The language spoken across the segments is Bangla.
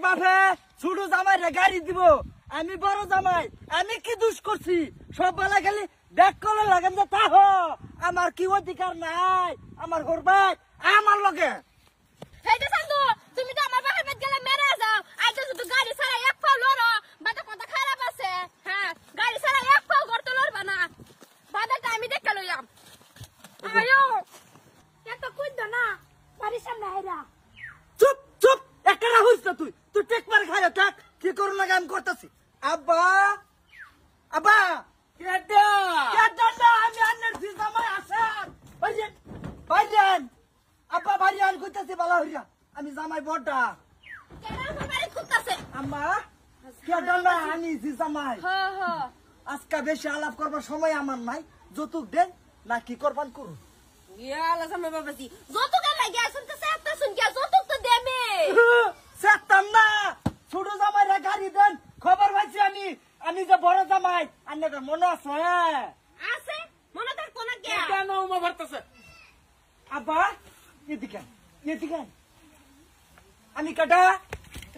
বাপে ছোট জামাই রে গাড়ি দিব, আমি বড় জামাই, আমি কি দোষ করছি? সব বেলা খালি ব্যাগ কলে লাগান যে তা আমার কি অধিকার নাই? আমার হরবাই আমার লগে তুমি তো আমার বাপের গেলে মেরে যাও। আজ শুধু গাড়ি ছাড়া এক পাও লড়ো, বাদা কথা খারাপ আছে। হ্যাঁ, গাড়ি ছাড়া এক পাও করতে লড়বা না, বাদাটা আমি দেখে লইলাম। আয়ো এত কুইদ না বাড়ির সামনে আইরা। চুপ চুপ, একটা রাহুস না তুই, তুই টেক মার খায় থাক, কি করুন লাগে আমি করতেছি। আব্বা আব্বা কেডা কেডা না, আমি আন্নার জি জামাই আসার ভাইজান ভাইজান, আব্বা ভাইজান কইতাছি বালা হইয়া, আমি জামাই বড়টা। কেডা আমার বাড়ি খুঁজতাছে? আম্মা কেডা না, আমি জি জামাই। হ্যাঁ হ্যাঁ, আজকে বেশি আলাপ করবার সময় আমার নাই, যৌতুক দেন না কি করবান করুন। ইয়ালা জামাই বাবাজি যতক লাগে শুনতেছে, এত শুন কি যতক তো দেবে। সেতাম না, ছোট জামাই রে গাড়ি দেন, খবর পাইছি আমি, আমি যে বড় জামাই, আপনাদের মনে আছে? আছে মনে থাক কোনা কে কেন উমা ভরতেছে? আব্বা এদিকে এদিকে, আমি কাটা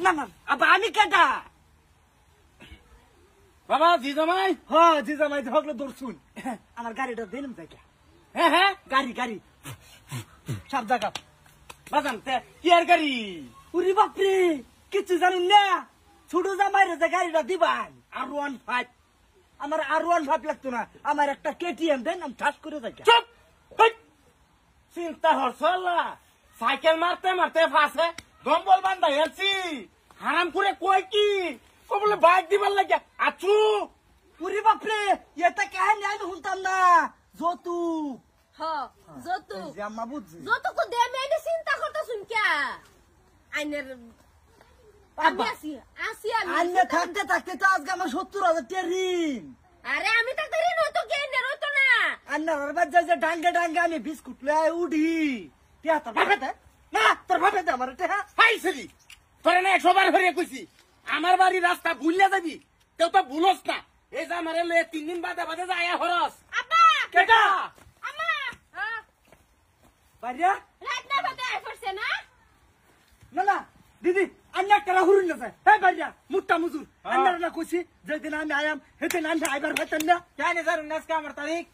না না আব্বা, আমি কাটা বাবা জি জামাই। হ্যাঁ জি জামাই হকলে দৌড় শুন, আমার গাড়িটা দেন দেখে। হ্যাঁ হ্যাঁ, গাড়ি গাড়ি সব জায়গা বাজান কি আর গাড়ি? উরি বাপরে, কিছু জানুন না, ছোট জামাই রে যে গাড়িটা দিবান R15, আমার R15 লাগতো না, আমার একটা KTM দেন, আমি ঠাস করে যাই। চুপ, হেই, চিন্তা হরছলা, সাইকেল মারতে মারতে ফাঁসে দম্বল বান্ধা হেলছি, হারাম করে কই কি বলে বাইক দিবার লাগে আছু। উরি বাপরে, এটা কাহিনী আমি শুনতাম না, যৌতুক। হ্যাঁ যতক এই যে আম্মা বুঝছি, যতক দেবে এটা চিন্তা করতে শুন কে আইনের আমি আসি আসি আমি আন্নে থাকতে থাকতে তো আজকে আমার 70,000 টাকা ঋণ। আরে আমি তো করি নতো কে নতো না আন্নার বাচ্চা যে ডাঙ্গে ডাঙ্গে আমি বিস্কুট লয়ে উঠি, টিয়া তোর ভাবে দে না, তোর ভাবে দে আমার টিয়া। হাই ছেলি, তোরে না 100 বার হয়ে কইছি আমার বাড়ি রাস্তা ভুললে যাবি, কেউ তো ভুলস না। এই যে আমার এলে 3 দিন বাদে বাদে যায় হরস। আব্বা কেটা আমা হ্যাঁ বাইরে রাত না বাদে পড়ছে না না না দিদি, আন্না একটা হুরুন না যায়, হে বাইরে মুট্টা মুজুর, আন্নার না কইছি যেদিন আমি আয়াম সেদিন আমি আইবার হইতেন না। কেন জানুন নাজকে আমার তারিখ,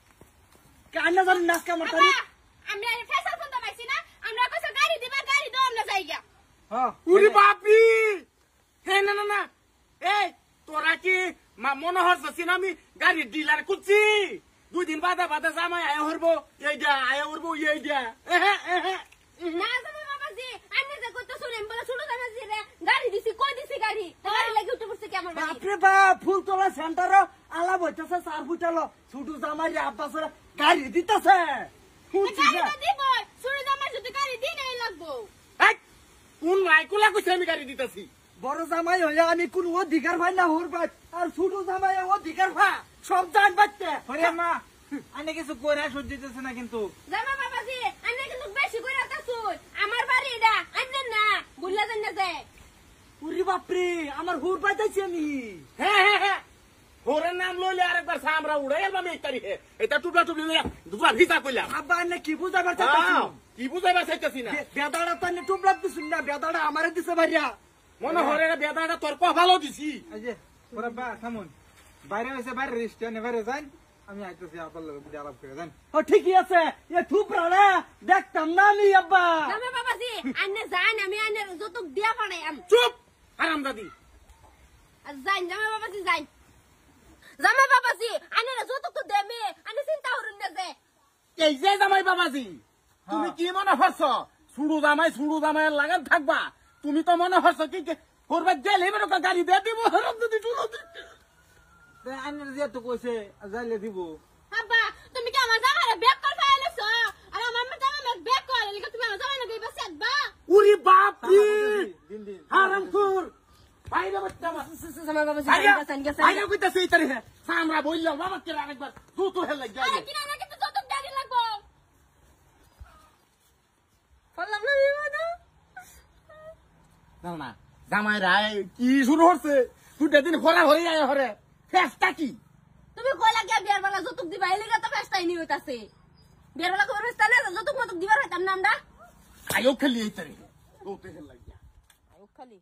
কেন জানুন নাজকে আমার তারিখ? আমি আর ফেসাল ফোন পাইছি না, আমরা কইছো গাড়ি দিবা, গাড়ি দাও আমরা যাইগা। হ্যাঁ উরি বাপি, হে না না না, এই তোরা কি মনে হচ্ছে না আমি গাড়ির ডিলার খুঁজছি? 2 দিন বাদে বাদে জামাই আয়া হরবো, এইটা আয়া হরবো, এইটা না জানো বাবাজি, আমি যে কইতো শুনেন বলে শুনো জামাজি রে গাড়ি দিছি, কই দিছি গাড়ি, গাড়ি লাগি উঠে পড়ছে কি আমার বাড়ি। বাপরে বাপ, ফুলতলা সেন্টার আলাপ হইতেছে, 4 ফুটালো ছোট জামাই রে আব্বাসের গাড়ি দিতেছে। গাড়ি তো দিব, শুনো জামাই যদি গাড়ি দিনেই লাগবো। কোন রাইকুলা কইছে আমি গাড়ি দিতেছি? বড় জামাই হইয়া আমি কোন অধিকার ভাই না হর ভাই, আর ছোট জামাই অধিকার ভা সব জান বাচ্চা। হরে মা, আনে কিছু কইরা সহ্য দিতেছে না কিন্তু। জামা বাবাজি, আমি কিন্তু বেশি কইরা তাছুই, আমার বাড়ি এটা আন্নে না, বুঝলা জান না যায়। উরি বাপরে, আমার হুর পাইতেছি আমি। হ্যাঁ হ্যাঁ হ্যাঁ, ওরের নাম লইলে আরেকবার সামরা উড়াই এলাম এই তারিখে। এটা টুপলা টুপলি লইয়া দুবার ভিজা কইলাম। আব্বা এনে কি বুঝাবার চাইতেছি? কি বুঝাইবার চাইতেছি না? বেদাড়া তো এনে টুপলাপ দিছুন না, বেদাড়া আমারে দিছে ভাইয়া। মনে হরে বেদাটা তোর ভালো দিছি। এই যে ওরা বা থামুন, বাইরে হইছে, বাইরে রেস্টুরেন্টে বাইরে যান, আমি আইতেছি আপনার লগে বিদে আলাপ করে যান। ও ঠিকই আছে, এ থুপরা না দেখতাম না আমি আব্বা। জামা বাবাজি, আন্নে যান, আমি আন্নে যতক দিয়া পাড়াই আম। চুপ আরাম দাদি, যান জামা বাবাজি যান। জামা বাবাজি, আন্নে যতক তো দেবে, আন্নে চিন্তা করুন না যে। এই যে জামাই বাবাজি, তুমি কি মনে করছ সুড়ু জামাই লাগান থাকবা? তুমি তো মনে করছ কি করবা গেলে গাড়ি দিয়ে দিব হারাম দাদি চুলো আইনের যেহেতু কইছে যাইলে দিব। আব্বা, তুমি কি আমার জামাইরে ব্যাক কর ফাইলেছ? আর আমার জামাইরে ব্যাক কর, লিখা তুমি আমার জামাইরে গইবা সেদবা। উরি বাপ রে, দিন দিন হারাম খুর বাইরে বাচ্চা মা জামা বাবাজি গেছেন বাইরে কইতাছে এই তারিখে সামরা বললাম বাবা কে আরেকবার দুটো হেল লাগে আরে কিনা না কিন্তু যতক গাড়ি লাগবো। বললাম না বিমানা। না না জামাই রায় কি শুরু হচ্ছে? 2 দিন খরা হয়ে যায় হরে ফেস্টা কি? তুমি কইলা কি বিয়ার বেলা যতক দিবা, এই লাগা তো ফেস্টাই নি হইতাছে। বিয়ার বেলা কই ফেস্টা না, যতক মতক দিবার হইতাম না আমরা। আয়ো খালি এই তারিখে দুটো হেল লাগে খালি